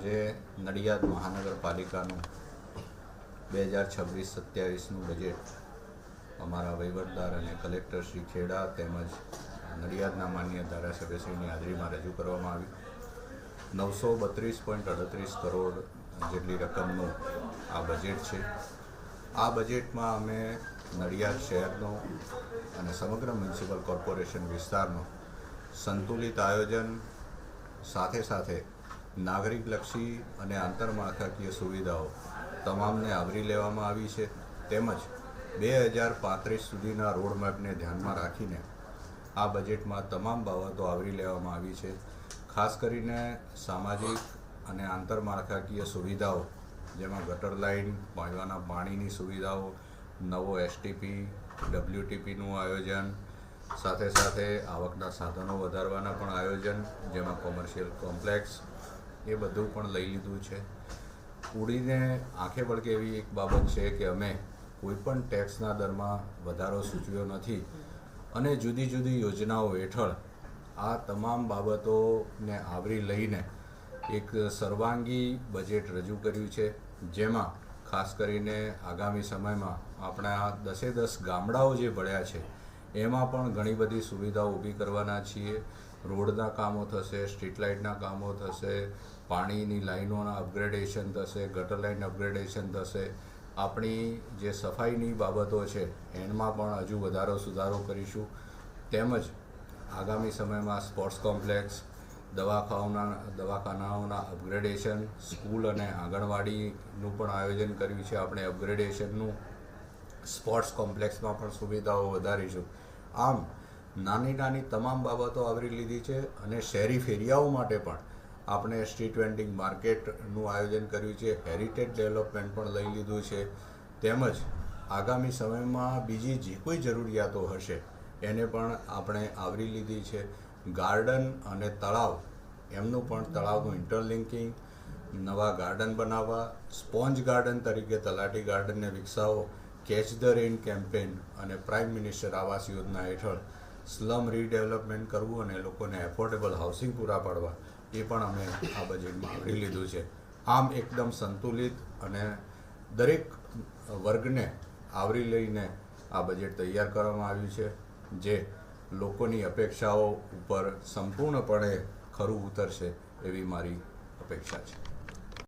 આજે નડિયાદ મહાનગરપાલિકાનું 2026-27નું બજેટ અમારા વહીવટદાર અને કલેક્ટર શ્રી ખેડા તેમજ નડિયાદના માન્ય ધારાસભ્યશ્રીની હાજરીમાં રજૂ કરવામાં આવી। 932.38 કરોડ જેટલી રકમનું આ બજેટ છે। આ બજેટમાં અમે નડિયાદ શહેરનો અને સમગ્ર મ્યુનિસિપલ કોર્પોરેશન વિસ્તારનો સંતુલિત આયોજન સાથે સાથે નાગરિકલક્ષી અને આંતરમાળખાકીય સુવિધાઓ તમામને આવરી લેવામાં આવી છે। તેમજ 2035 સુધીના રોડમેપને ધ્યાનમાં રાખીને આ બજેટમાં તમામ બાબતો આવરી લેવામાં આવી છે। ખાસ કરીને સામાજિક અને આંતરમાળખાકીય સુવિધાઓ જેમાં ગટર લાઇન, પીવાના પાણીની સુવિધાઓ, નવો એસટીપી, ડબલ્યુટીપીનું આયોજન, સાથે સાથે આવકના સાધનો વધારવાના પણ આયોજન, જેમાં કોમર્શિયલ કોમ્પ્લેક્સ, એ બધું પણ લઈ લીધું છે। ઉડીને આંખે વળગે એવી એક બાબત છે કે અમે કોઈપણ ટેક્સના દરમાં વધારો સૂચવ્યો નથી અને જુદી જુદી યોજનાઓ હેઠળ આ તમામ બાબતોને આવરી લઈને એક સર્વાંગી બજેટ રજૂ કર્યું છે, જેમાં ખાસ કરીને આગામી સમયમાં આપણા 10 ગામડાઓ જે ભળ્યા છે એમાં પણ ઘણી બધી સુવિધાઓ ઊભી કરવાના છીએ। રોડના કામો થશે, સ્ટ્રીટ લાઇટના કામો થશે, પાણીની લાઈનોના અપગ્રેડેશન થશે, ગટર લાઇન અપગ્રેડેશન થશે, આપણી જે સફાઈની બાબતો છે એમાં પણ હજુ વધારો સુધારો કરીશું। તેમજ આગામી સમયમાં સ્પોર્ટ્સ કોમ્પ્લેક્સ, દવાખાનાઓના અપગ્રેડેશન, સ્કૂલ અને આંગણવાડીનું પણ આયોજન કર્યું છે આપણે અપગ્રેડેશનનું। સ્પોર્ટ્સ કોમ્પ્લેક્સમાં પણ સુવિધાઓ વધારીશું। આમ નાની નાની તમામ બાબતો આવરી લીધી છે અને શહેરી ફેરિયાઓ માટે પણ આપણે સ્ટ્રીટ વેન્ડિંગ માર્કેટનું આયોજન કર્યું છે, હેરિટેજ ડેવલપમેન્ટ પણ લઈ લીધું છે। તેમજ આગામી સમયમાં બીજી જે કોઈ જરૂરિયાતો હશે એને પણ આપણે આવરી લીધી છે। ગાર્ડન અને તળાવ, એમનું પણ તળાવનું ઇન્ટરલિંકિંગ, નવા ગાર્ડન બનાવવા, સ્પોન્જ ગાર્ડન તરીકે તલાટી ગાર્ડનને વિકસાવો, કેચ ધ રેઇન કેમ્પેન અને પ્રાઇમ મિનિસ્ટર આવાસ યોજના હેઠળ સ્લમ રીડેવલપમેન્ટ કરવું અને લોકોને એફોર્ડેબલ હાઉસિંગ પૂરા પાડવા, એ પણ અમે આ બજેટમાં આવરી લીધું છે। આમ એકદમ સંતુલિત અને દરેક વર્ગને આવરી લઈને આ બજેટ તૈયાર કરવામાં આવ્યું છે, જે લોકોની અપેક્ષાઓ ઉપર સંપૂર્ણપણે ખરું ઉતરશે એવી મારી અપેક્ષા છે।